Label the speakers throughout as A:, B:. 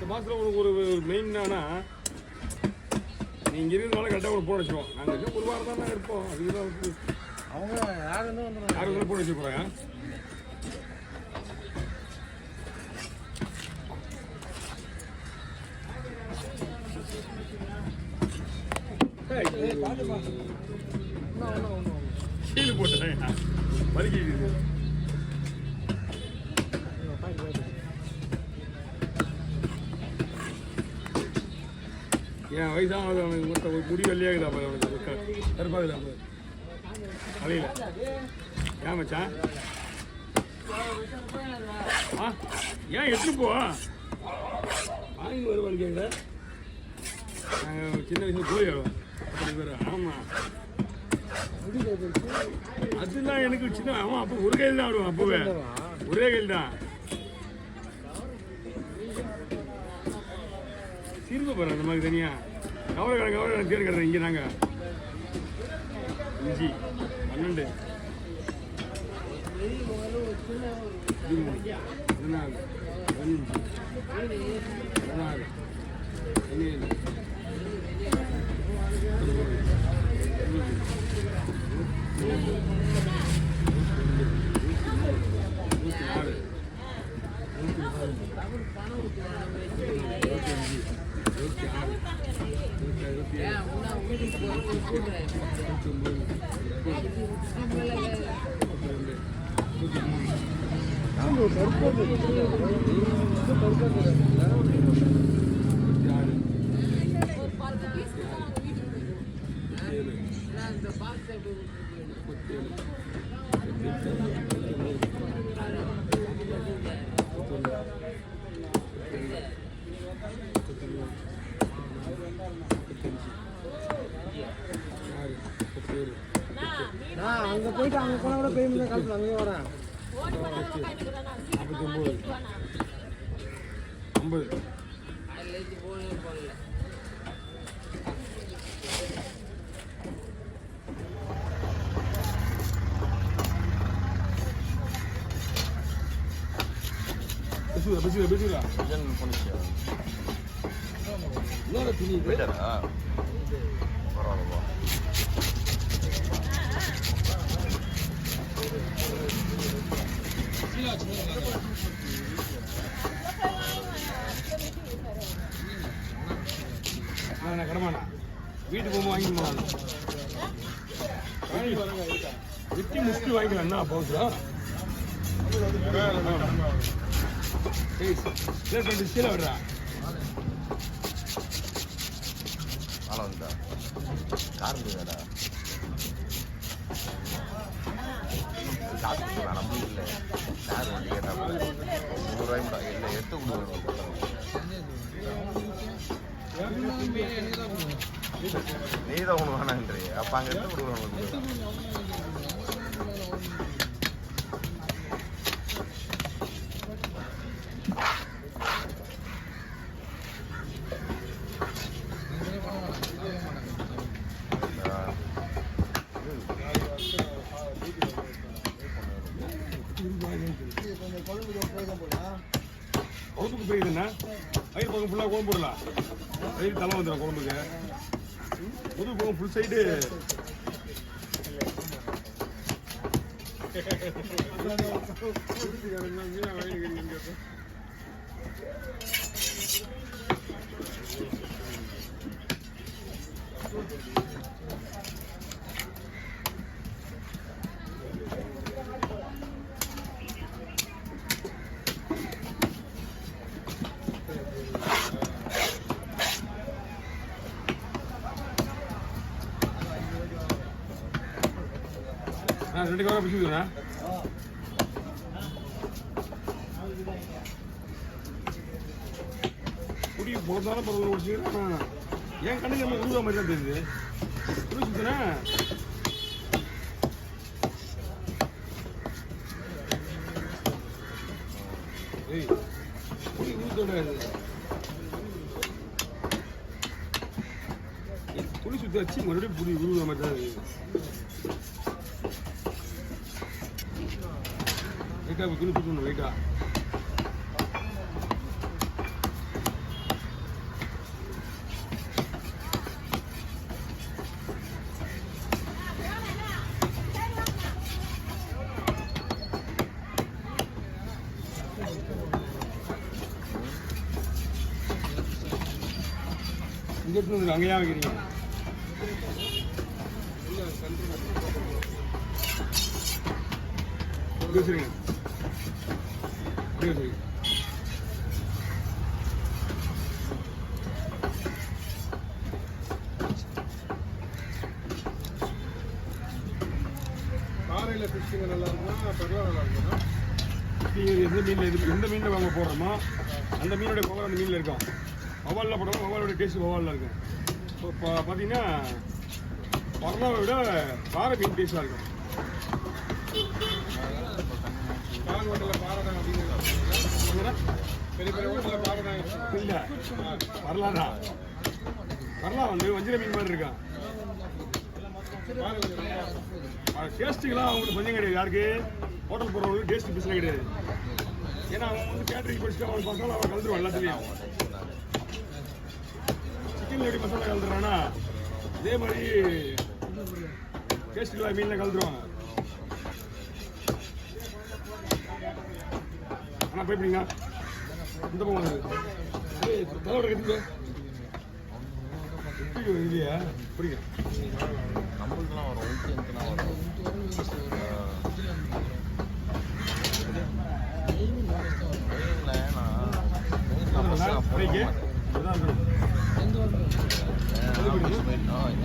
A: மாதத்தில் உனக்கு ஒரு மெயின் என்னன்னா நீங்கள் இருக்கிறதுனால கரெக்டாக ஒரு போட வச்சுருவோம். நாங்கள் ஒரு வாரம் தான் இருப்போம். அதுதான்
B: அவங்க யாரும்
A: யாரும் போட வச்சு போகிறாங்க. சீல் போட்டேன் வலிக்குது. ஏன் வயசானது அவனுக்கு ஒரு முடி வெள்ளையாகுதா போல, அவனுக்கு கருப்பாகுதா போல தலையில். ஏன் மச்சான் ஏன் எடுத்து போ வாங்கி வருவான்னு கேட்குற. நாங்கள் சின்ன வயசில் கோழி ஆடுவோம் அப்படி பேர். ஆமாம் அதுதான் எனக்கு சின்ன. ஆமாம் அப்போ ஒரு கையில் தான் ஆடுவோம். அப்போவே ஒரே கையில் தான். திரும்ப போகிறேன் அந்த மாதிரி தனியாக கவலை தேடி கிடறேன். இங்கே நாங்கள் 5 12 14 15 16 17
B: அங்கே போயிட்டு அங்கே போனால் கூட போய் முடியாது காலத்தில் அங்கே வரேன்.
A: 59 50 betul.
C: Jangan Indonesia.
A: Ini ada sini.
C: Beda lah. Parah.
A: நான் கடமானா வீட்டுக்கு போகும் வாங்கிக்கலாம். விட்டி முஸ்கி வாங்கிக்கலாம். என்ன போகுதா டிஸ்கில விடுறா.
C: நல்லா இருந்தா கார் வேடா காசு கொடுக்கலாம். நம்ம இல்லை கார் வண்டி கேட்டால் 100 ரூபாய்க்கு இல்லை எடுத்து கொடுக்கணும். நீ தான் ஒன்று வேணான்றி. அப்போ அங்கே எடுத்து கொடுக்கணும்.
A: குழம்புக்கு போயிருந்தா வயிறு பக்கம் ஃபுல்லாக குழம்பு போடலாம். வயிறு தலை வந்துடும் குழம்புக்கு. புது பக்கம் ஃபுல் சைடு ரெண்டு கவரை பிடிச்சிக்கிறேண்ணா. குடி போதாலும் பரவாயில்ல பிடிச்சிக்கிறேன். என் கண்ணுக்கு நம்ம உருவா மாதிரி தான் தெரியுது. பிடிச்சிக்கிறேன். ஏய் குடி ஊத்தோட துணி சுற்றி வச்சு மறுபடியும் புடி உருவா மாதிரி தான் இருக்குது. லைட்டாக துணி சுற்றணும். லைட்டாக இங்கே எடுத்துன்னு வந்துருக்கு அங்கேயா வைக்கிறீங்க இப்படி வச்சுருங்க இப்படி வச்சுருங்க
B: காரையில் ஃபிஷ்ஷிங் நல்லா இருக்குமா பெருவா நல்லா இருக்குமா?
A: எந்த மீனில் வாங்க போடுறோமோ அந்த மீனோட பவர் அந்த மீனில் இருக்கும். வவாலில் போடுறோம், வவாலோட டேஸ்ட் வவாலில் இருக்கும். இப்போ பார்த்தீங்கன்னா பரலாவை விட பாறை மீன் டேஸ்ட்டாக இருக்கும்.
B: கார் ஹோட்டலில் பாறை தான் அப்படிங்கிறா பெரிய பெரிய ஹோட்டலில் பாறை தான்
A: இல்லை பரலா தான். பரலா வந்து வஞ்சிர மீன் மாதிரி இருக்கான். டேஸ்ட்டுக்கெல்லாம் அவங்களுக்கு கொஞ்சம் கிடையாது. யாருக்கு ஹோட்டல் போகிறவங்களுக்கு டேஸ்ட் பிரச்சனை கிடையாது. ஏன்னா அவன் வந்து கேட்டரிங் படிச்சுட்டு அவன் மசாலா அவன் கலந்துருவான் எல்லாத்துலேயும். சிக்கனில் எப்படி மசாலா கலந்துறானா இதே மாதிரி டேஸ்ட் இல்லாத மீனில் கலந்துருவாங்க. ஆனால் போய்ப்பிடிங்க இந்த பக்கம் தலைவர கற்றுக்க இல்லையா பிடிக்கும்.
C: நம்மளுக்குலாம் வரும் ஊட்டிலாம் வரும்.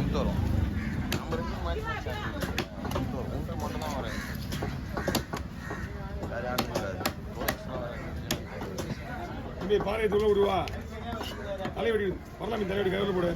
C: எங்க வரும் நம்ம ரெண்டு மாதிரி ஊட்டி மட்டும் தான் வரேன். வேற யாரும் வராது.
A: தம்பி பாறை தூள விடுவா தலைவடி வரலாம். தலைவடி கையில் போடு.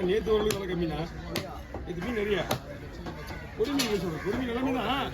A: நேற்று ஒரு விலை கம்மினா இது மீன் நிறையா. ஒரு மீன் சொல்கிறேன். ஒரு மீன் எல்லாமே தான்